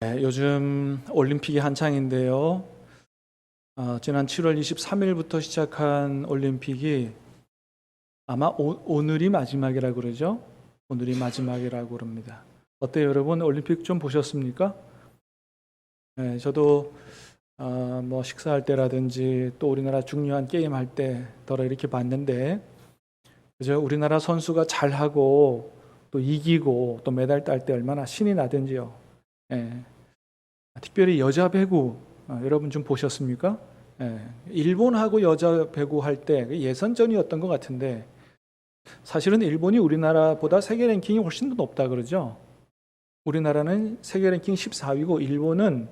네, 요즘 올림픽이 한창인데요. 지난 7월 23일부터 시작한 올림픽이 아마 오늘이 마지막이라고 그러죠. 오늘이 마지막이라고 그럽니다. 어때요, 여러분? 올림픽 좀 보셨습니까? 네, 저도 뭐 식사할 때라든지 또 우리나라 중요한 게임 할 때 더러 이렇게 봤는데, 그죠? 우리나라 선수가 잘하고 또 이기고 또 메달 딸 때 얼마나 신이 나든지요. 예. 특별히 여자 배구 여러분 좀 보셨습니까? 예, 일본하고 여자 배구 할 때 예선전이었던 것 같은데 사실은 일본이 우리나라보다 세계 랭킹이 훨씬 더 높다 그러죠. 우리나라는 세계 랭킹 14위고 일본은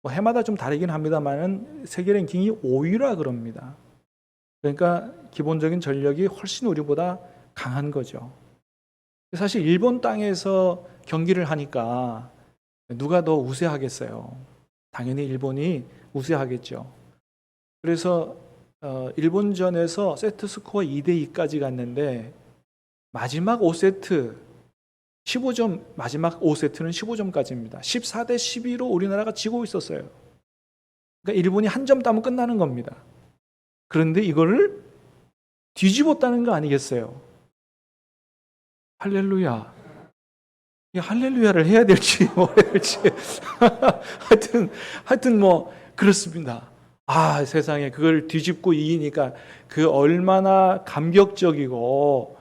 뭐 해마다 좀 다르긴 합니다만은 세계 랭킹이 5위라 그럽니다. 그러니까 기본적인 전력이 훨씬 우리보다 강한 거죠. 사실 일본 땅에서 경기를 하니까 누가 더 우세하겠어요? 당연히 일본이 우세하겠죠. 그래서 일본전에서 세트 스코어 2대2까지 갔는데 마지막 5세트 15점, 마지막 5세트는 15점까지입니다. 14대 12로 우리나라가 지고 있었어요. 그러니까 일본이 한 점 따면 끝나는 겁니다. 그런데 이거를 뒤집었다는 거 아니겠어요? 할렐루야. 이 할렐루야를 해야 될지 뭐 해야 될지 하여튼 뭐 그렇습니다. 세상에 그걸 뒤집고 이기니까 그 얼마나 감격적이고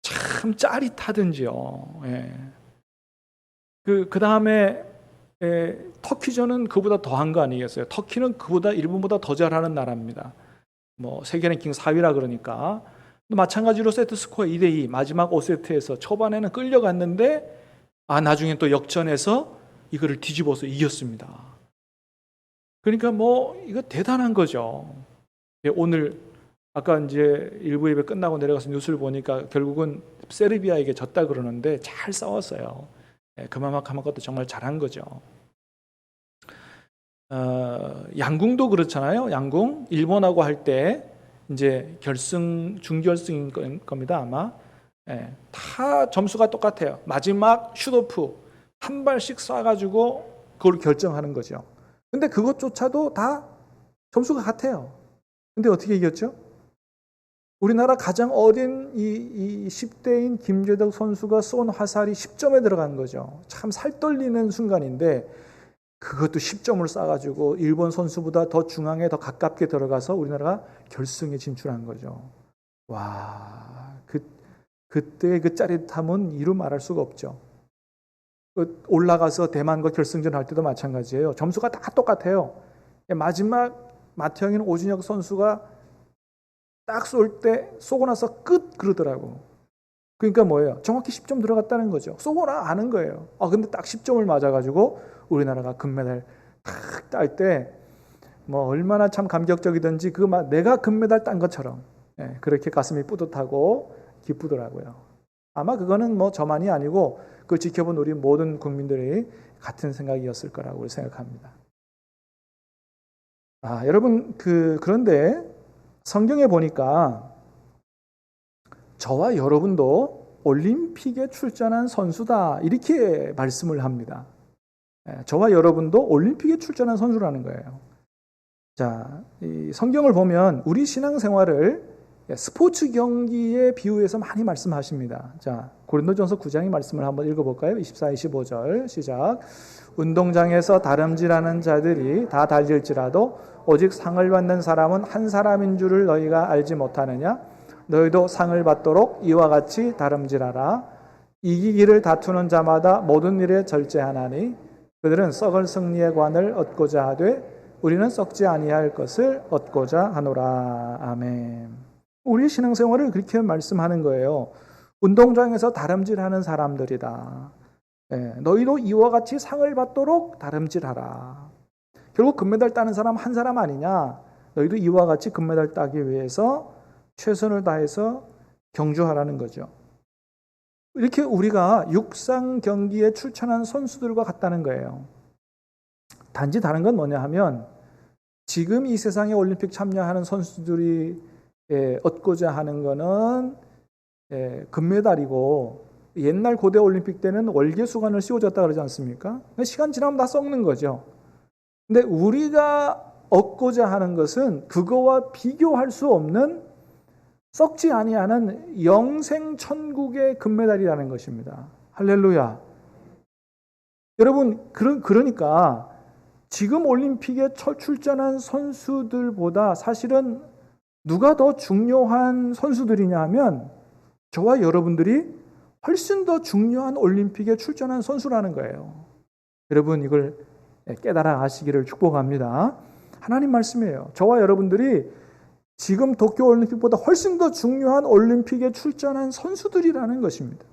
참 짜릿하든지요. 예. 그 다음에 터키전은 그보다 더한 거 아니겠어요? 터키는 그보다 일본보다 더 잘하는 나라입니다. 뭐 세계 랭킹 4위라 그러니까. 마찬가지로 세트 스코어 2대2 마지막 5세트에서 초반에는 끌려갔는데 나중에 또 역전해서 이거를 뒤집어서 이겼습니다. 그러니까 뭐 이거 대단한 거죠. 오늘 아까 이제 일부 예배 끝나고 내려가서 뉴스를 보니까 결국은 세르비아에게 졌다 그러는데 잘 싸웠어요. 그만큼 한 것도 정말 잘한 거죠. 양궁도 그렇잖아요. 양궁 일본하고 할 때 이제 결승 준결승인 겁니다 아마. 다 점수가 똑같아요. 마지막 슛오프 한 발씩 쏴가지고 그걸 결정하는 거죠. 근데 그것조차도 다 점수가 같아요. 근데 어떻게 이겼죠? 우리나라 가장 어린 이 10대인 김재덕 선수가 쏜 화살이 10점에 들어간 거죠. 참 살떨리는 순간인데 그것도 10점을 쏴가지고 일본 선수보다 더 중앙에 더 가깝게 들어가서 우리나라가 결승에 진출한 거죠. 와, 그때의 그 짜릿함은 이루 말할 수가 없죠. 올라가서 대만과 결승전 할 때도 마찬가지예요. 점수가 다 똑같아요. 마지막 마태형인 오진혁 선수가 딱 쏠 때 쏘고 나서 끝 그러더라고. 그러니까 뭐예요? 정확히 10점 들어갔다는 거죠. 쏘고나 아는 거예요. 근데 딱 10점을 맞아가지고 우리나라가 금메달 탁 딸 때 뭐 얼마나 참 감격적이든지 내가 금메달 딴 것처럼 그렇게 가슴이 뿌듯하고 기쁘더라고요. 아마 그거는 뭐 저만이 아니고 그걸 지켜본 우리 모든 국민들이 같은 생각이었을 거라고 생각합니다. 여러분 그런데 성경에 보니까 저와 여러분도 올림픽에 출전한 선수다 이렇게 말씀을 합니다. 저와 여러분도 올림픽에 출전한 선수라는 거예요. 자, 이 성경을 보면 우리 신앙생활을 스포츠 경기에 비유해서 많이 말씀하십니다. 자, 고린도전서 9장의 말씀을 한번 읽어볼까요? 24, 25절 시작. 운동장에서 다름질하는 자들이 다 달릴지라도 오직 상을 받는 사람은 한 사람인 줄을 너희가 알지 못하느냐? 너희도 상을 받도록 이와 같이 다름질하라. 이기기를 다투는 자마다 모든 일에 절제하나니 그들은 썩을 승리의 관을 얻고자 하되 우리는 썩지 아니할 것을 얻고자 하노라. 아멘. 우리 신앙생활을 그렇게 말씀하는 거예요. 운동장에서 다름질하는 사람들이다. 너희도 이와 같이 상을 받도록 다름질하라. 결국 금메달 따는 사람 한 사람 아니냐? 너희도 이와 같이 금메달 따기 위해서 최선을 다해서 경주하라는 거죠. 이렇게 우리가 육상 경기에 출전한 선수들과 같다는 거예요. 단지 다른 건 뭐냐 하면 지금 이 세상에 올림픽 참여하는 선수들이 얻고자 하는 거는 금메달이고 옛날 고대 올림픽 때는 월계수관을 씌워줬다 그러지 않습니까? 시간 지나면 다 썩는 거죠. 근데 우리가 얻고자 하는 것은 그거와 비교할 수 없는 썩지 아니하는 영생 천국의 금메달이라는 것입니다. 할렐루야. 여러분, 그러니까 지금 올림픽에 출전한 선수들보다 사실은 누가 더 중요한 선수들이냐 하면 저와 여러분들이 훨씬 더 중요한 올림픽에 출전한 선수라는 거예요. 여러분, 이걸 깨달아 가시기를 축복합니다. 하나님 말씀이에요. 저와 여러분들이 지금 도쿄올림픽보다 훨씬 더 중요한 올림픽에 출전한 선수들이라는 것입니다.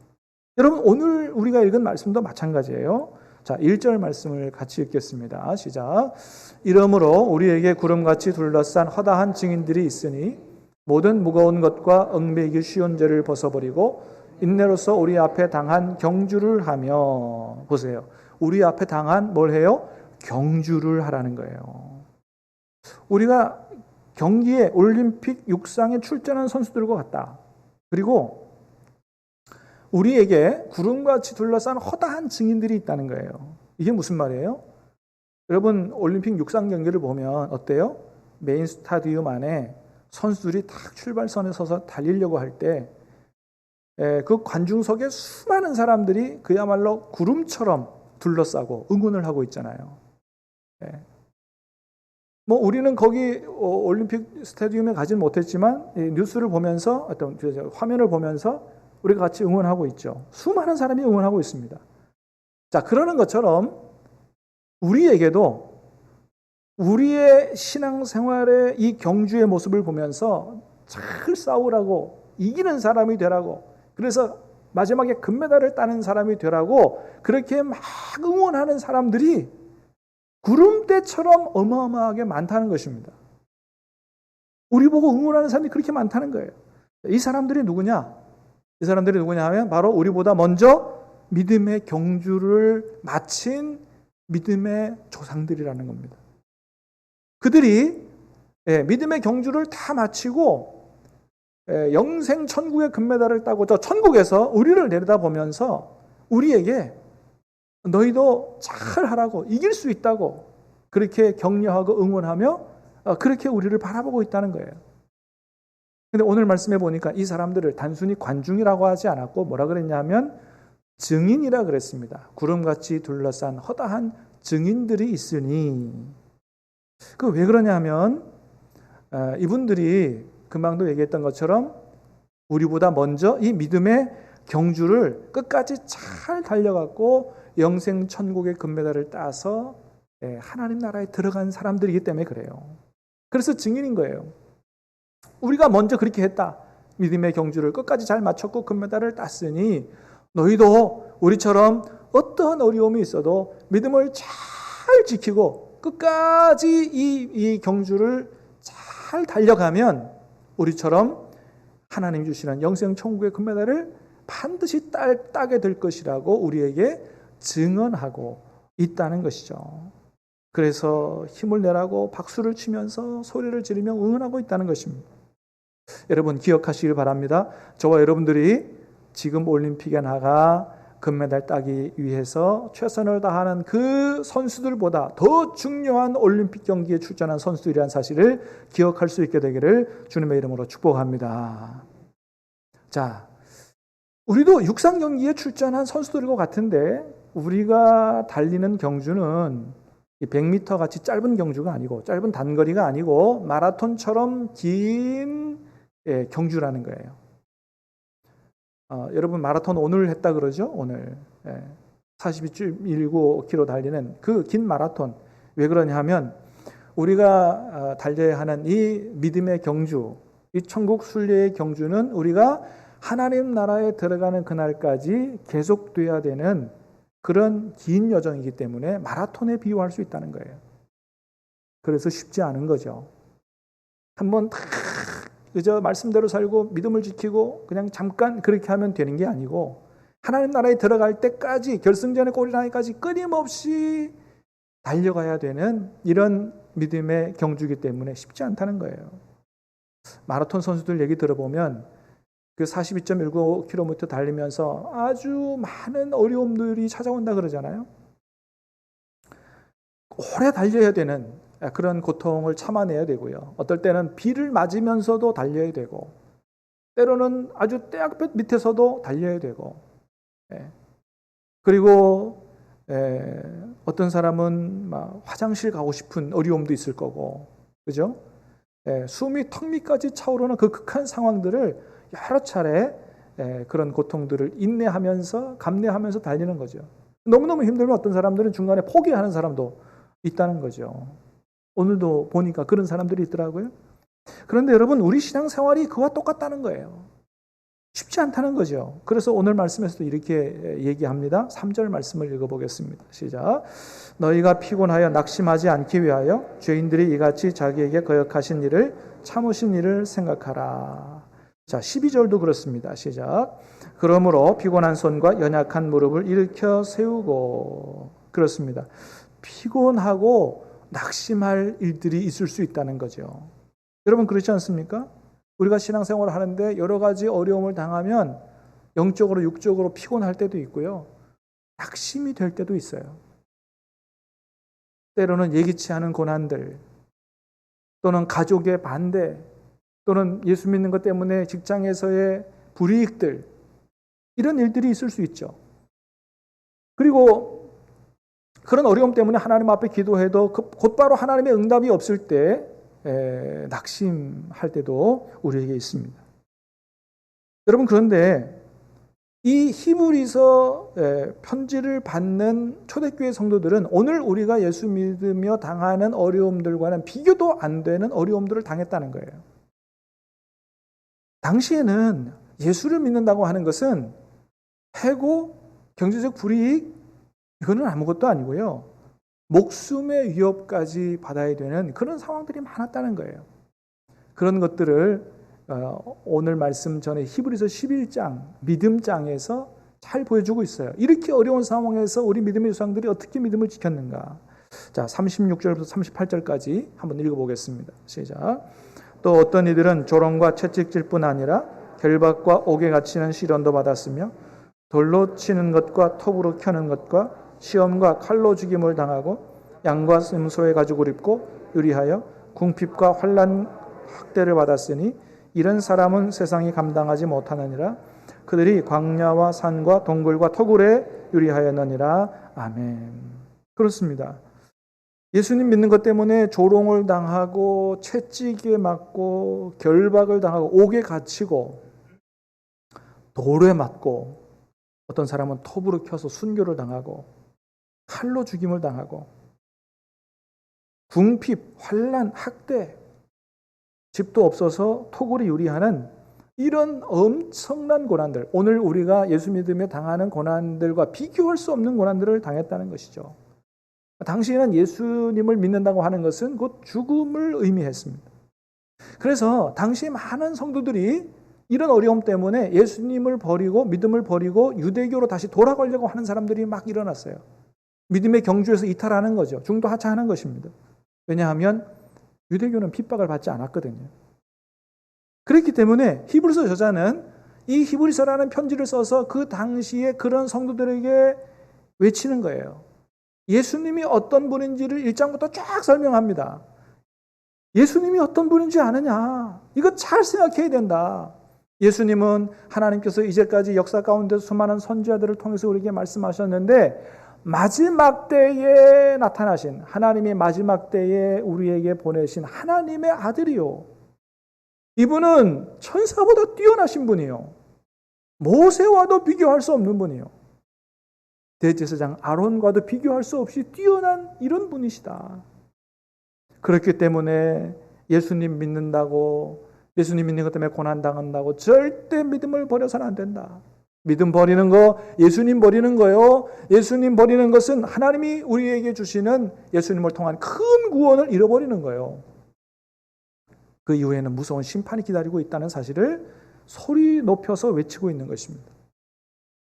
여러분, 오늘 우리가 읽은 말씀도 마찬가지예요. 자, 1절 말씀을 같이 읽겠습니다. 시작. 이러므로 우리에게 구름같이 둘러싼 허다한 증인들이 있으니 모든 무거운 것과 얽매이기 쉬운 죄를 벗어버리고 인내로서 우리 앞에 당한 경주를 하며, 보세요. 우리 앞에 당한 뭘 해요? 경주를 하라는 거예요. 우리가 경기에 올림픽 육상에 출전한 선수들과 같다. 그리고 우리에게 구름같이 둘러싼 허다한 증인들이 있다는 거예요. 이게 무슨 말이에요? 여러분, 올림픽 육상 경기를 보면 어때요? 메인 스타디움 안에 선수들이 딱 출발선에 서서 달리려고 할 때 그 관중석에 수많은 사람들이 그야말로 구름처럼 둘러싸고 응원을 하고 있잖아요. 뭐 우리는 거기 올림픽 스타디움에 가진 못했지만 뉴스를 보면서 어떤 화면을 보면서 우리가 같이 응원하고 있죠. 수많은 사람이 응원하고 있습니다. 자, 그러는 것처럼 우리에게도 우리의 신앙생활의 이 경주의 모습을 보면서 잘 싸우라고, 이기는 사람이 되라고, 그래서 마지막에 금메달을 따는 사람이 되라고 그렇게 막 응원하는 사람들이 구름대처럼 어마어마하게 많다는 것입니다. 우리 보고 응원하는 사람이 그렇게 많다는 거예요. 이 사람들이 누구냐? 이 사람들이 누구냐 하면 바로 우리보다 먼저 믿음의 경주를 마친 믿음의 조상들이라는 겁니다. 그들이 믿음의 경주를 다 마치고 영생 천국의 금메달을 따고 저 천국에서 우리를 내려다보면서 우리에게 너희도 잘 하라고, 이길 수 있다고 그렇게 격려하고 응원하며 그렇게 우리를 바라보고 있다는 거예요. 근데 오늘 말씀해 보니까 이 사람들을 단순히 관중이라고 하지 않았고 뭐라 그랬냐면 증인이라 그랬습니다. 구름같이 둘러싼 허다한 증인들이 있으니. 그 왜 그러냐면 이분들이 금방도 얘기했던 것처럼 우리보다 먼저 이 믿음의 경주를 끝까지 잘 달려갔고 영생 천국의 금메달을 따서 하나님 나라에 들어간 사람들이기 때문에 그래요. 그래서 증인인 거예요. 우리가 먼저 그렇게 했다. 믿음의 경주를 끝까지 잘 마쳤고 금메달을 땄으니 너희도 우리처럼 어떠한 어려움이 있어도 믿음을 잘 지키고 끝까지 이 경주를 잘 달려가면 우리처럼 하나님이 주시는 영생 천국의 금메달을 반드시 따게 될 것이라고 우리에게 증언하고 있다는 것이죠. 그래서 힘을 내라고 박수를 치면서 소리를 지르며 응원하고 있다는 것입니다. 여러분 기억하시길 바랍니다. 저와 여러분들이 지금 올림픽에 나가 금메달 따기 위해서 최선을 다하는 그 선수들보다 더 중요한 올림픽 경기에 출전한 선수들이라는 사실을 기억할 수 있게 되기를 주님의 이름으로 축복합니다. 자, 우리도 육상 경기에 출전한 선수들과 같은데 우리가 달리는 경주는 100m 같이 짧은 경주가 아니고 짧은 단거리가 아니고 마라톤처럼 긴 경주라는 거예요. 여러분 마라톤 오늘 했다 그러죠? 오늘 42.19km 달리는 그 긴 마라톤. 왜 그러냐 하면 우리가 달려야 하는 이 믿음의 경주, 이 천국 순례의 경주는 우리가 하나님 나라에 들어가는 그날까지 계속돼야 되는 그런 긴 여정이기 때문에 마라톤에 비유할 수 있다는 거예요. 그래서 쉽지 않은 거죠. 한번 다 그저 말씀대로 살고 믿음을 지키고 그냥 잠깐 그렇게 하면 되는 게 아니고 하나님 나라에 들어갈 때까지 결승전에 골이 나기까지 끊임없이 달려가야 되는 이런 믿음의 경주이기 때문에 쉽지 않다는 거예요. 마라톤 선수들 얘기 들어보면 그 42.19km 달리면서 아주 많은 어려움들이 찾아온다 그러잖아요. 오래 달려야 되는 그런 고통을 참아내야 되고요. 어떨 때는 비를 맞으면서도 달려야 되고, 때로는 아주 떼약볕 밑에서도 달려야 되고, 그리고 어떤 사람은 막 화장실 가고 싶은 어려움도 있을 거고, 그죠? 숨이 턱 밑까지 차오르는 그 극한 상황들을 여러 차례 그런 고통들을 인내하면서 감내하면서 달리는 거죠. 너무너무 힘들면 어떤 사람들은 중간에 포기하는 사람도 있다는 거죠. 오늘도 보니까 그런 사람들이 있더라고요. 그런데 여러분, 우리 신앙생활이 그와 똑같다는 거예요. 쉽지 않다는 거죠. 그래서 오늘 말씀에서도 이렇게 얘기합니다. 3절 말씀을 읽어보겠습니다. 시작. 너희가 피곤하여 낙심하지 않기 위하여 죄인들이 이같이 자기에게 거역하신 일을 참으신 일을 생각하라. 자, 12절도 그렇습니다. 시작. 그러므로 피곤한 손과 연약한 무릎을 일으켜 세우고. 그렇습니다. 피곤하고 낙심할 일들이 있을 수 있다는 거죠. 여러분 그렇지 않습니까? 우리가 신앙생활을 하는데 여러 가지 어려움을 당하면 영적으로 육적으로 피곤할 때도 있고요. 낙심이 될 때도 있어요. 때로는 예기치 않은 고난들, 또는 가족의 반대, 또는 예수 믿는 것 때문에 직장에서의 불이익들, 이런 일들이 있을 수 있죠. 그리고 그런 어려움 때문에 하나님 앞에 기도해도 곧바로 하나님의 응답이 없을 때 낙심할 때도 우리에게 있습니다. 여러분, 그런데 이 히브리서 편지를 받는 초대교회 성도들은 오늘 우리가 예수 믿으며 당하는 어려움들과는 비교도 안 되는 어려움들을 당했다는 거예요. 당시에는 예수를 믿는다고 하는 것은 해고, 경제적 불이익, 이거는 아무것도 아니고요. 목숨의 위협까지 받아야 되는 그런 상황들이 많았다는 거예요. 그런 것들을 오늘 말씀 전에 히브리서 11장, 믿음장에서 잘 보여주고 있어요. 이렇게 어려운 상황에서 우리 믿음의 조상들이 어떻게 믿음을 지켰는가. 자, 36절부터 38절까지 한번 읽어보겠습니다. 시작. 또 어떤 이들은 조롱과 채찍질뿐 아니라 결박과 옥에 갇히는 시련도 받았으며 돌로 치는 것과 톱으로 켜는 것과 시험과 칼로 죽임을 당하고 양과 염소의 가죽을 입고 유리하여 궁핍과 환난 학대를 받았으니 이런 사람은 세상이 감당하지 못하느니라. 그들이 광야와 산과 동굴과 토굴에 유리하였느니라. 아멘. 그렇습니다. 예수님 믿는 것 때문에 조롱을 당하고 채찍에 맞고 결박을 당하고 옥에 갇히고 돌에 맞고 어떤 사람은 톱으로 켜서 순교를 당하고 칼로 죽임을 당하고 궁핍, 환난, 학대, 집도 없어서 토굴이 유리하는 이런 엄청난 고난들, 오늘 우리가 예수 믿으며 당하는 고난들과 비교할 수 없는 고난들을 당했다는 것이죠. 당시에는 예수님을 믿는다고 하는 것은 곧 죽음을 의미했습니다. 그래서 당시 많은 성도들이 이런 어려움 때문에 예수님을 버리고 믿음을 버리고 유대교로 다시 돌아가려고 하는 사람들이 막 일어났어요. 믿음의 경주에서 이탈하는 거죠. 중도 하차하는 것입니다. 왜냐하면 유대교는 핍박을 받지 않았거든요. 그렇기 때문에 히브리서 저자는 이 히브리서라는 편지를 써서 그 당시에 그런 성도들에게 외치는 거예요. 예수님이 어떤 분인지를 1장부터 쫙 설명합니다. 예수님이 어떤 분인지 아느냐? 이거 잘 생각해야 된다. 예수님은 하나님께서 이제까지 역사 가운데 수많은 선지자들을 통해서 우리에게 말씀하셨는데 마지막 때에 나타나신 하나님이 마지막 때에 우리에게 보내신 하나님의 아들이요. 이분은 천사보다 뛰어나신 분이요. 모세와도 비교할 수 없는 분이요. 대제사장 아론과도 비교할 수 없이 뛰어난 이런 분이시다. 그렇기 때문에 예수님 믿는다고, 예수님 믿는 것 때문에 고난당한다고 절대 믿음을 버려서는 안 된다. 믿음 버리는 거, 예수님 버리는 거요. 예수님 버리는 것은 하나님이 우리에게 주시는 예수님을 통한 큰 구원을 잃어버리는 거예요. 그 이후에는 무서운 심판이 기다리고 있다는 사실을 소리 높여서 외치고 있는 것입니다.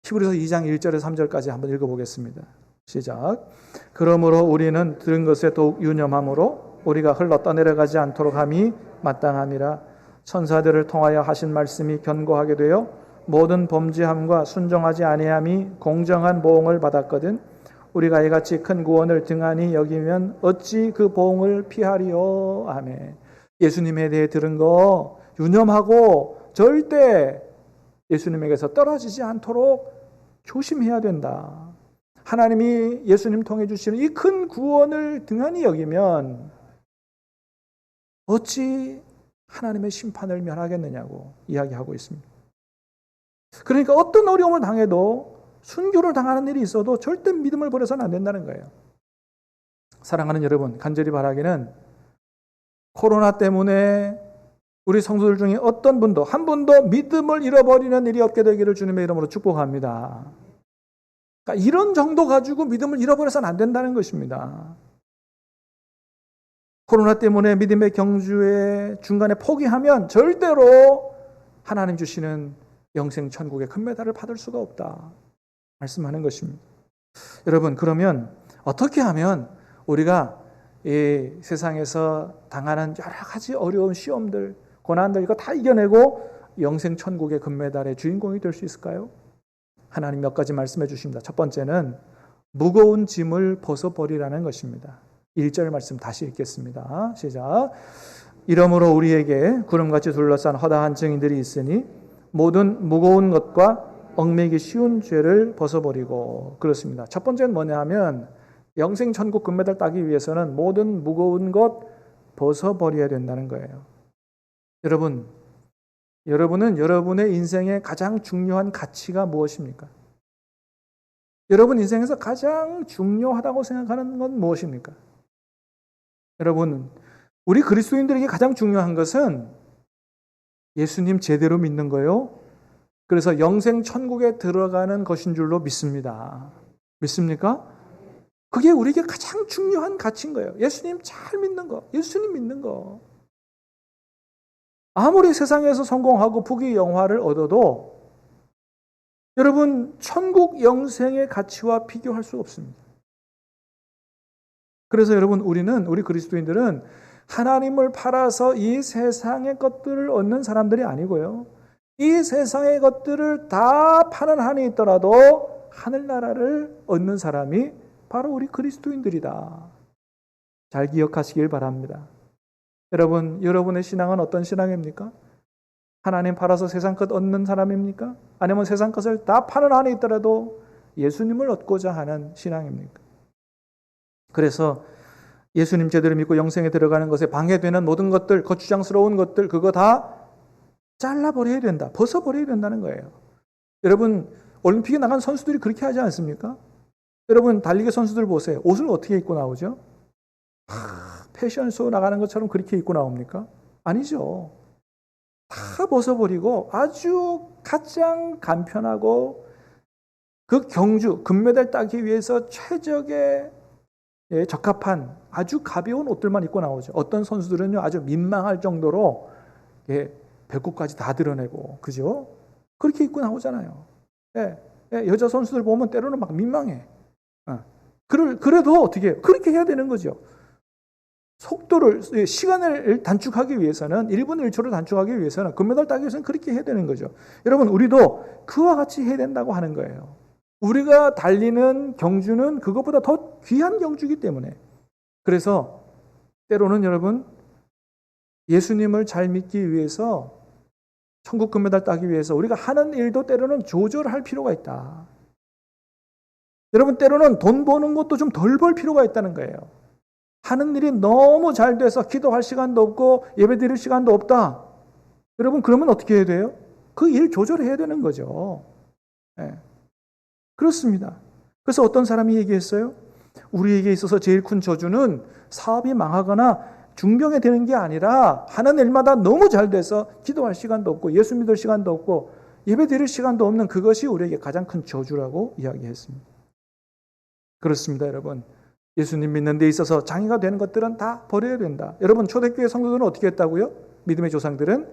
히브리서 2장 1절에서 3절까지 한번 읽어보겠습니다. 시작. 그러므로 우리는 들은 것에 더욱 유념함으로 우리가 흘러 떠내려가지 않도록 함이 마땅함이라. 천사들을 통하여 하신 말씀이 견고하게 되어 모든 범죄함과 순종하지 아니함이 공정한 보응을 받았거든 우리가 이같이 큰 구원을 등한히 여기면 어찌 그 보응을 피하리요. 아멘. 예수님에 대해 들은 거 유념하고 절대 예수님에게서 떨어지지 않도록 조심해야 된다. 하나님이 예수님 통해 주시는 이 큰 구원을 등한히 여기면 어찌 하나님의 심판을 면하겠느냐고 이야기하고 있습니다. 그러니까 어떤 어려움을 당해도 순교를 당하는 일이 있어도 절대 믿음을 버려서는 안 된다는 거예요. 사랑하는 여러분, 간절히 바라기는 코로나 때문에 우리 성도들 중에 어떤 분도 한 분도 믿음을 잃어버리는 일이 없게 되기를 주님의 이름으로 축복합니다. 그러니까 이런 정도 가지고 믿음을 잃어버려서는 안 된다는 것입니다. 코로나 때문에 믿음의 경주에 중간에 포기하면 절대로 하나님 주시는 영생 천국의 큰 메달을 받을 수가 없다 말씀하는 것입니다. 여러분, 그러면 어떻게 하면 우리가 이 세상에서 당하는 여러 가지 어려운 시험들, 고난들 이거 다 이겨내고 영생 천국의 금메달의 주인공이 될 수 있을까요? 하나님 몇 가지 말씀해 주십니다. 첫 번째는 무거운 짐을 벗어버리라는 것입니다. 1절 말씀 다시 읽겠습니다. 시작. 이러므로 우리에게 구름같이 둘러싼 허다한 증인들이 있으니 모든 무거운 것과 얽매기 쉬운 죄를 벗어버리고. 그렇습니다. 첫 번째는 뭐냐 하면 영생 천국 금메달 따기 위해서는 모든 무거운 것 벗어버려야 된다는 거예요. 여러분은 여러분의 인생의 가장 중요한 가치가 무엇입니까? 여러분 인생에서 가장 중요하다고 생각하는 건 무엇입니까? 여러분, 우리 그리스도인들에게 가장 중요한 것은 예수님 제대로 믿는 거요. 그래서 영생 천국에 들어가는 것인 줄로 믿습니다. 믿습니까? 그게 우리에게 가장 중요한 가치인 거예요. 예수님 잘 믿는 거, 예수님 믿는 거. 아무리 세상에서 성공하고 부귀 영화를 얻어도 여러분 천국 영생의 가치와 비교할 수 없습니다. 그래서 여러분 우리 그리스도인들은 하나님을 팔아서 이 세상의 것들을 얻는 사람들이 아니고요. 이 세상의 것들을 다 파는 한이 있더라도 하늘나라를 얻는 사람이 바로 우리 그리스도인들이다. 잘 기억하시길 바랍니다. 여러분의 신앙은 어떤 신앙입니까? 하나님 팔아서 세상 것 얻는 사람입니까? 아니면 세상 것을 다 파는 한이 있더라도 예수님을 얻고자 하는 신앙입니까? 그래서 예수님 제대로 믿고 영생에 들어가는 것에 방해되는 모든 것들, 거추장스러운 것들, 그거 다 잘라버려야 된다. 벗어버려야 된다는 거예요. 여러분, 올림픽에 나간 선수들이 그렇게 하지 않습니까? 여러분, 달리기 선수들 보세요. 옷을 어떻게 입고 나오죠? 패션쇼 나가는 것처럼 그렇게 입고 나옵니까? 아니죠. 다 벗어버리고 아주 가장 간편하고 그 경주, 금메달 따기 위해서 최적의 적합한 아주 가벼운 옷들만 입고 나오죠. 어떤 선수들은요, 아주 민망할 정도로 배꼽까지 다 드러내고, 그죠? 그렇게 입고 나오잖아요. 여자 선수들 보면 때로는 막 민망해. 그래도 어떻게 해요? 그렇게 해야 되는 거죠. 시간을 단축하기 위해서는, 1분 1초를 단축하기 위해서는, 금메달 따기 위해서는 그렇게 해야 되는 거죠. 여러분, 우리도 그와 같이 해야 된다고 하는 거예요. 우리가 달리는 경주는 그것보다 더 귀한 경주이기 때문에. 그래서 때로는 여러분, 예수님을 잘 믿기 위해서, 천국 금메달 따기 위해서 우리가 하는 일도 때로는 조절할 필요가 있다. 여러분, 때로는 돈 버는 것도 좀 덜 벌 필요가 있다는 거예요. 하는 일이 너무 잘 돼서 기도할 시간도 없고 예배 드릴 시간도 없다. 여러분, 그러면 어떻게 해야 돼요? 그 일 조절해야 되는 거죠. 그렇습니다. 그래서 어떤 사람이 얘기했어요? 우리에게 있어서 제일 큰 저주는 사업이 망하거나 중병이 되는 게 아니라 하는 일마다 너무 잘 돼서 기도할 시간도 없고 예수 믿을 시간도 없고 예배 드릴 시간도 없는 그것이 우리에게 가장 큰 저주라고 이야기했습니다. 그렇습니다, 여러분. 예수님 믿는 데 있어서 장애가 되는 것들은 다 버려야 된다. 여러분, 초대교회 성도들은 어떻게 했다고요? 믿음의 조상들은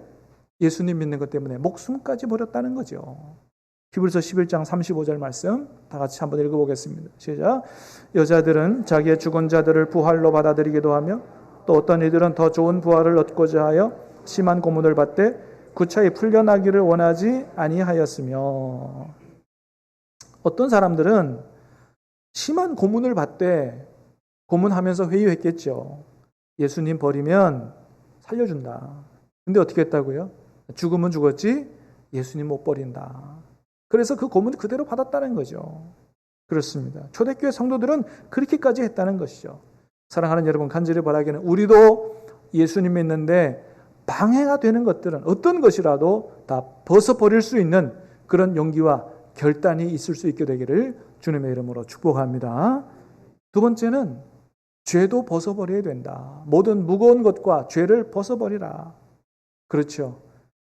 예수님 믿는 것 때문에 목숨까지 버렸다는 거죠. 히브리서 11장 35절 말씀 다 같이 한번 읽어보겠습니다. 시작. 여자들은 자기의 죽은 자들을 부활로 받아들이기도 하며 또 어떤 이들은 더 좋은 부활을 얻고자 하여 심한 고문을 받되 구차히 풀려나기를 원하지 아니하였으며. 어떤 사람들은 심한 고문을 받되 고문하면서 회유했겠죠. 예수님 버리면 살려준다. 근데 어떻게 했다고요? 죽으면 죽었지 예수님 못 버린다. 그래서 그 고문을 그대로 받았다는 거죠. 그렇습니다. 초대교회 성도들은 그렇게까지 했다는 것이죠. 사랑하는 여러분, 간절히 바라기는 우리도 예수님 믿는데 방해가 되는 것들은 어떤 것이라도 다 벗어버릴 수 있는 그런 용기와 결단이 있을 수 있게 되기를 주님의 이름으로 축복합니다. 두 번째는 죄도 벗어버려야 된다. 모든 무거운 것과 죄를 벗어버리라. 그렇죠.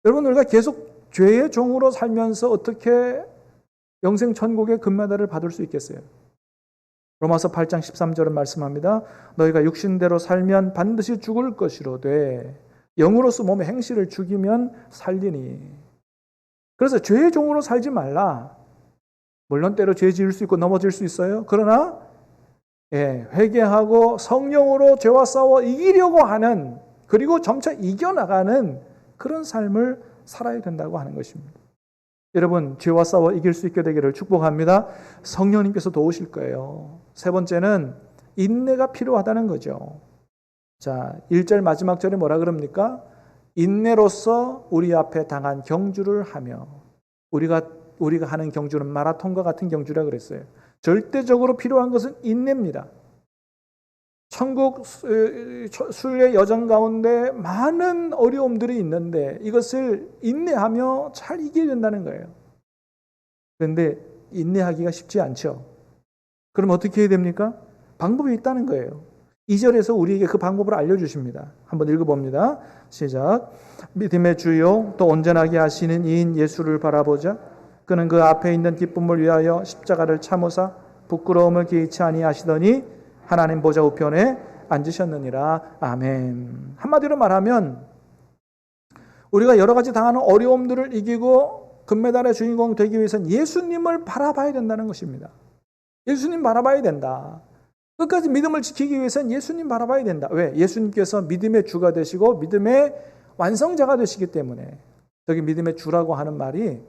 여러분, 우리가 계속 죄의 종으로 살면서 어떻게 영생 천국의 금메달을 받을 수 있겠어요? 로마서 8장 13절은 말씀합니다. 너희가 육신대로 살면 반드시 죽을 것이로되 영으로서 몸의 행실을 죽이면 살리니. 그래서 죄의 종으로 살지 말라. 물론 때로 죄 지을 수 있고 넘어질 수 있어요. 그러나 회개하고 성령으로 죄와 싸워 이기려고 하는, 그리고 점차 이겨나가는 그런 삶을 살아야 된다고 하는 것입니다. 여러분, 죄와 싸워 이길 수 있게 되기를 축복합니다. 성령님께서 도우실 거예요. 세 번째는 인내가 필요하다는 거죠. 자, 1절 마지막 절에 뭐라 그럽니까? 인내로서 우리 앞에 당한 경주를 하며. 우리가 하는 경주는 마라톤과 같은 경주라 그랬어요. 절대적으로 필요한 것은 인내입니다. 천국 순례 여정 가운데 많은 어려움들이 있는데 이것을 인내하며 잘 이겨야 된다는 거예요. 그런데 인내하기가 쉽지 않죠. 그럼 어떻게 해야 됩니까? 방법이 있다는 거예요. 2절에서 우리에게 그 방법을 알려주십니다. 한번 읽어봅니다. 시작. 믿음의 주요 또 온전하게 하시는 이인 예수를 바라보자. 그는 그 앞에 있는 기쁨을 위하여 십자가를 참으사 부끄러움을 개의치 아니하시더니 하나님 보좌 우편에 앉으셨느니라. 아멘. 한마디로 말하면 우리가 여러 가지 당하는 어려움들을 이기고 금메달의 주인공 되기 위해서는 예수님을 바라봐야 된다는 것입니다. 예수님 바라봐야 된다. 끝까지 믿음을 지키기 위해서는 예수님 바라봐야 된다. 왜? 예수님께서 믿음의 주가 되시고 믿음의 완성자가 되시기 때문에. 저기 믿음의 주라고 하는 말이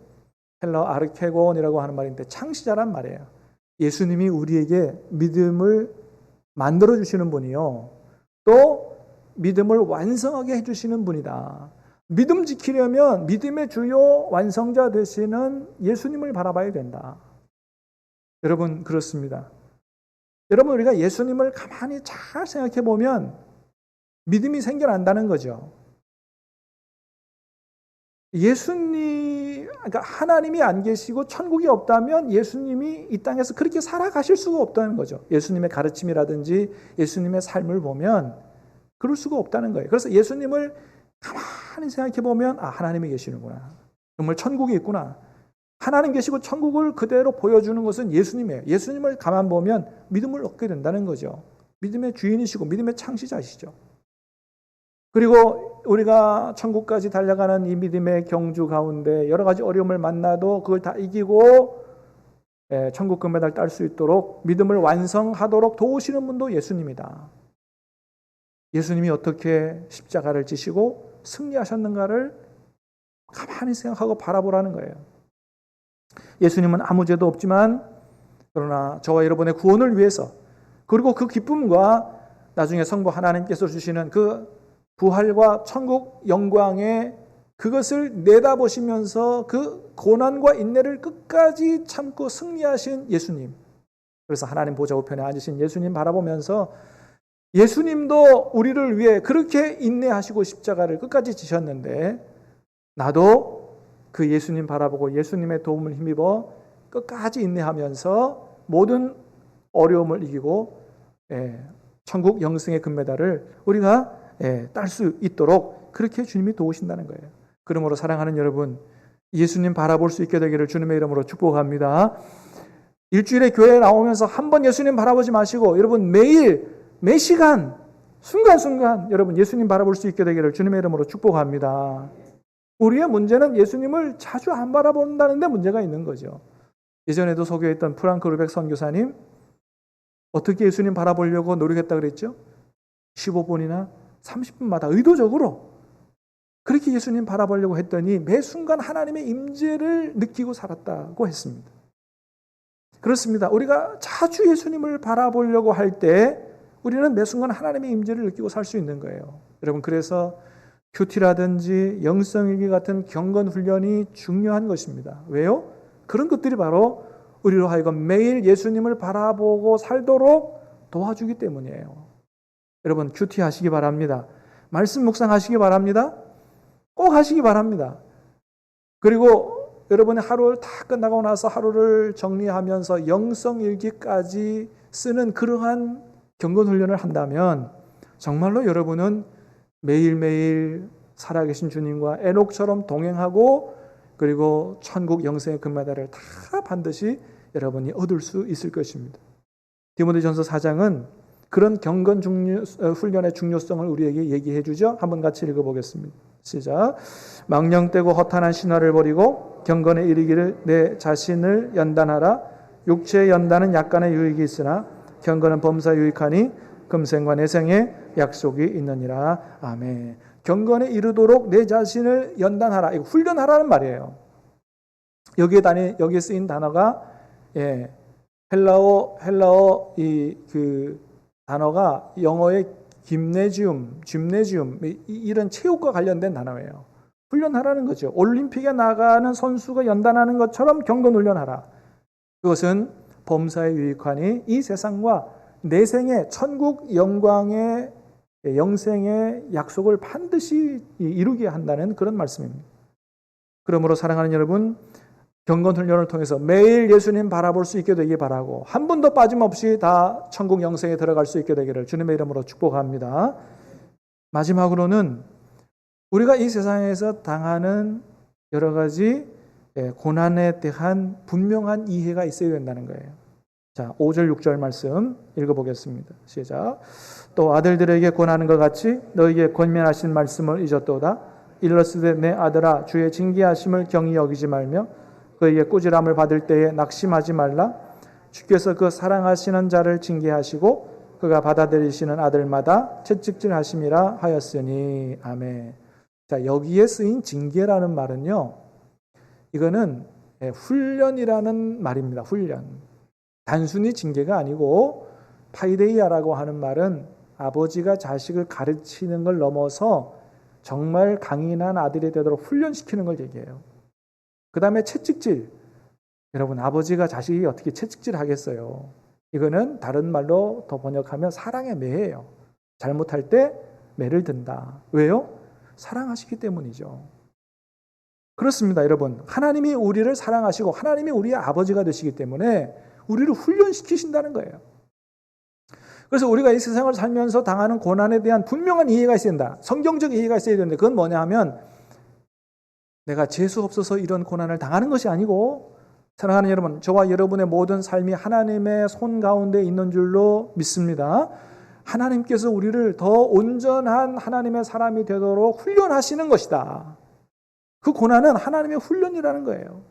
헬러 아르케곤이라고 하는 말인데 창시자란 말이에요. 예수님이 우리에게 믿음을 만들어주시는 분이요. 또 믿음을 완성하게 해주시는 분이다. 믿음 지키려면 믿음의 주요 완성자 되시는 예수님을 바라봐야 된다. 여러분, 그렇습니다. 여러분, 우리가 예수님을 가만히 잘 생각해 보면 믿음이 생겨난다는 거죠. 그러니까 하나님이 안 계시고 천국이 없다면 예수님이 이 땅에서 그렇게 살아가실 수가 없다는 거죠. 예수님의 가르침이라든지 예수님의 삶을 보면 그럴 수가 없다는 거예요. 그래서 예수님을 가만히 생각해 보면 하나님이 계시는구나. 정말 천국이 있구나. 하나님 계시고 천국을 그대로 보여주는 것은 예수님이에요. 예수님을 가만 보면 믿음을 얻게 된다는 거죠. 믿음의 주인이시고 믿음의 창시자시죠. 그리고 우리가 천국까지 달려가는 이 믿음의 경주 가운데 여러 가지 어려움을 만나도 그걸 다 이기고 천국 금메달 딸 수 있도록 믿음을 완성하도록 도우시는 분도 예수님이다. 예수님이 어떻게 십자가를 지시고 승리하셨는가를 가만히 생각하고 바라보라는 거예요. 예수님은 아무 죄도 없지만 그러나 저와 여러분의 구원을 위해서, 그리고 그 기쁨과 나중에 성부 하나님께서 주시는 그 부활과 천국 영광의 그것을 내다보시면서 그 고난과 인내를 끝까지 참고 승리하신 예수님, 그래서 하나님 보좌 우편에 앉으신 예수님 바라보면서 예수님도 우리를 위해 그렇게 인내하시고 십자가를 끝까지 지셨는데 나도 그 예수님 바라보고 예수님의 도움을 힘입어 끝까지 인내하면서 모든 어려움을 이기고 천국 영생의 금메달을 우리가 딸 수 있도록 그렇게 주님이 도우신다는 거예요. 그러므로 사랑하는 여러분, 예수님 바라볼 수 있게 되기를 주님의 이름으로 축복합니다. 일주일에 교회에 나오면서 한 번 예수님 바라보지 마시고 여러분 매일 매 시간 순간순간 여러분 예수님 바라볼 수 있게 되기를 주님의 이름으로 축복합니다. 우리의 문제는 예수님을 자주 안 바라본다는 데 문제가 있는 거죠. 예전에도 소개했던 프랑크 루벡 선교사님, 어떻게 예수님 바라보려고 노력했다 그랬죠? 15분이나 30분마다 의도적으로 그렇게 예수님 바라보려고 했더니 매 순간 하나님의 임재를 느끼고 살았다고 했습니다. 그렇습니다. 우리가 자주 예수님을 바라보려고 할 때 우리는 매 순간 하나님의 임재를 느끼고 살 수 있는 거예요. 여러분, 그래서 큐티라든지 영성일기 같은 경건 훈련이 중요한 것입니다. 왜요? 그런 것들이 바로 우리로 하여금 매일 예수님을 바라보고 살도록 도와주기 때문이에요. 여러분, 큐티 하시기 바랍니다. 말씀 묵상하시기 바랍니다. 꼭 하시기 바랍니다. 그리고 여러분이 하루를 다 끝나고 나서 하루를 정리하면서 영성일기까지 쓰는 그러한 경건훈련을 한다면 정말로 여러분은 매일매일 살아계신 주님과 에녹처럼 동행하고 그리고 천국 영생의 금메달을 다 반드시 여러분이 얻을 수 있을 것입니다. 디모데전서 4장은 그런 경건 훈련의 중요성을 우리에게 얘기해 주죠. 한번 같이 읽어보겠습니다. 시작. 망령되고 허탄한 신화를 버리고 경건에 이르기를 내 자신을 연단하라. 육체의 연단은 약간의 유익이 있으나 경건은 범사에 유익하니 금생과 내생에 약속이 있느니라. 아멘. 경건에 이르도록 내 자신을 연단하라. 이거 훈련하라는 말이에요. 여기에 쓰인 단어가 헬라어 그 단어가 영어의 짐네지움 이런 체육과 관련된 단어예요. 훈련하라는 거죠. 올림픽에 나가는 선수가 연단하는 것처럼 경건 훈련하라. 그것은 범사에 유익하니 이 세상과 내생의 천국 영광의 영생의 약속을 반드시 이루게 한다는 그런 말씀입니다. 그러므로 사랑하는 여러분, 경건 훈련을 통해서 매일 예수님 바라볼 수 있게 되기 바라고 한 번도 빠짐없이 다 천국 영생에 들어갈 수 있게 되기를 주님의 이름으로 축복합니다. 마지막으로는 우리가 이 세상에서 당하는 여러 가지 고난에 대한 분명한 이해가 있어야 된다는 거예요. 자, 5절 6절 말씀 읽어보겠습니다. 시작. 또 아들들에게 권하는 것 같이 너희에게 권면하신 말씀을 잊었도다. 일러스되 내 아들아 주의 징계하심을 경히 여기지 말며 그에게 꾸지람을 받을 때에 낙심하지 말라. 주께서 그 사랑하시는 자를 징계하시고 그가 받아들이시는 아들마다 채찍질하심이라 하였으니. 아멘. 자, 여기에 쓰인 징계라는 말은요, 이거는 훈련이라는 말입니다. 훈련. 단순히 징계가 아니고 파이데이아라고 하는 말은 아버지가 자식을 가르치는 걸 넘어서 정말 강인한 아들이 되도록 훈련시키는 걸 얘기해요. 그 다음에 채찍질. 여러분, 아버지가 자식이 어떻게 채찍질 하겠어요? 이거는 다른 말로 더 번역하면 사랑의 매예요. 잘못할 때 매를 든다. 왜요? 사랑하시기 때문이죠. 그렇습니다, 여러분. 하나님이 우리를 사랑하시고 하나님이 우리의 아버지가 되시기 때문에 우리를 훈련시키신다는 거예요. 그래서 우리가 이 세상을 살면서 당하는 고난에 대한 분명한 이해가 있어야 된다. 성경적 이해가 있어야 되는데 그건 뭐냐 하면 내가 재수 없어서 이런 고난을 당하는 것이 아니고, 사랑하는 여러분, 저와 여러분의 모든 삶이 하나님의 손 가운데 있는 줄로 믿습니다. 하나님께서 우리를 더 온전한 하나님의 사람이 되도록 훈련하시는 것이다. 그 고난은 하나님의 훈련이라는 거예요.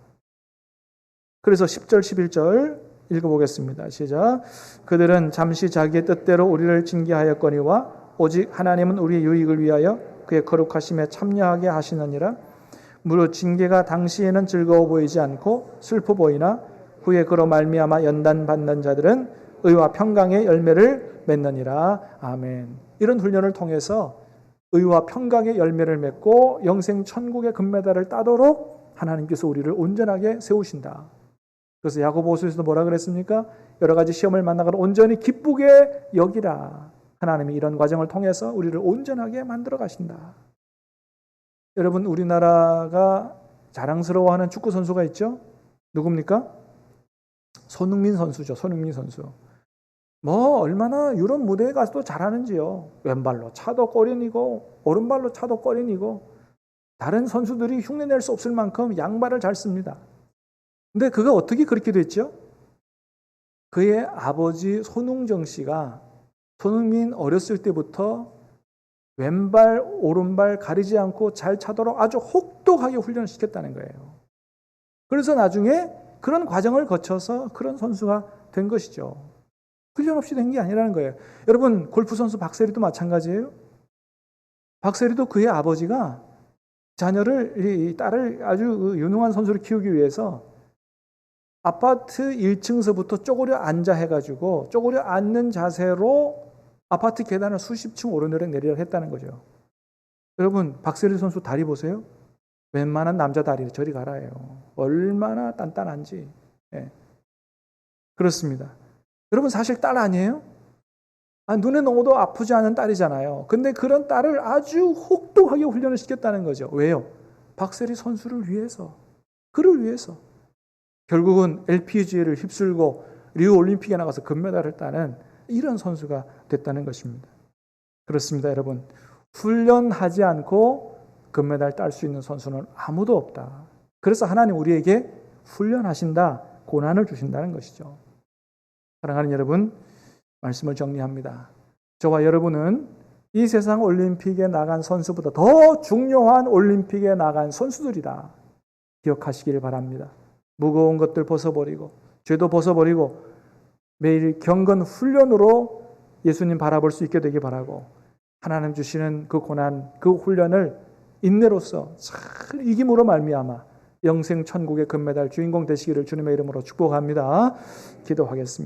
그래서 10절 11절 읽어보겠습니다. 시작. 그들은 잠시 자기의 뜻대로 우리를 징계하였거니와 오직 하나님은 우리의 유익을 위하여 그의 거룩하심에 참여하게 하시느니라. 무릇 징계가 당시에는 즐거워 보이지 않고 슬퍼 보이나 후에 그로 말미암아 연단받는 자들은 의와 평강의 열매를 맺느니라. 아멘. 이런 훈련을 통해서 의와 평강의 열매를 맺고 영생 천국의 금메달을 따도록 하나님께서 우리를 온전하게 세우신다. 그래서 야고보서에서도 뭐라 그랬습니까? 여러 가지 시험을 만나거나 온전히 기쁘게 여기라. 하나님이 이런 과정을 통해서 우리를 온전하게 만들어 가신다. 여러분, 우리나라가 자랑스러워하는 축구 선수가 있죠? 누굽니까? 손흥민 선수죠. 손흥민 선수. 뭐 얼마나 유럽 무대에 가서도 잘하는지요. 왼발로 차도 골인이고 오른발로 차도 골인이고 다른 선수들이 흉내낼 수 없을 만큼 양발을 잘 씁니다. 근데 그가 어떻게 그렇게 됐죠? 그의 아버지 손흥정 씨가 손흥민 어렸을 때부터 왼발, 오른발 가리지 않고 잘 차도록 아주 혹독하게 훈련시켰다는 거예요. 그래서 나중에 그런 과정을 거쳐서 그런 선수가 된 것이죠. 훈련 없이 된 게 아니라는 거예요. 여러분, 골프 선수 박세리도 마찬가지예요. 박세리도 그의 아버지가 이 딸을 아주 유능한 선수를 키우기 위해서 아파트 1층서부터 쪼그려 앉아 해가지고 쪼그려 앉는 자세로 아파트 계단을 수십 층 오르내려 내리려 했다는 거죠. 여러분, 박세리 선수 다리 보세요. 웬만한 남자 다리 저리 가라예요. 얼마나 단단한지. 예. 그렇습니다. 여러분, 사실 딸 아니에요? 눈에 넣어도 아프지 않은 딸이잖아요. 근데 그런 딸을 아주 혹독하게 훈련을 시켰다는 거죠. 왜요? 박세리 선수를 위해서, 그를 위해서. 결국은 LPGA를 휩쓸고 리우 올림픽에 나가서 금메달을 따는 이런 선수가 됐다는 것입니다. 그렇습니다, 여러분. 훈련하지 않고 금메달 딸 수 있는 선수는 아무도 없다. 그래서 하나님 우리에게 훈련하신다, 고난을 주신다는 것이죠. 사랑하는 여러분, 말씀을 정리합니다. 저와 여러분은 이 세상 올림픽에 나간 선수보다 더 중요한 올림픽에 나간 선수들이다. 기억하시길 바랍니다. 무거운 것들 벗어버리고 죄도 벗어버리고 매일 경건 훈련으로 예수님 바라볼 수 있게 되기 바라고, 하나님 주시는 그 고난, 그 훈련을 인내로서 잘 이김으로 말미암아 영생 천국의 금메달 주인공 되시기를 주님의 이름으로 축복합니다. 기도하겠습니다.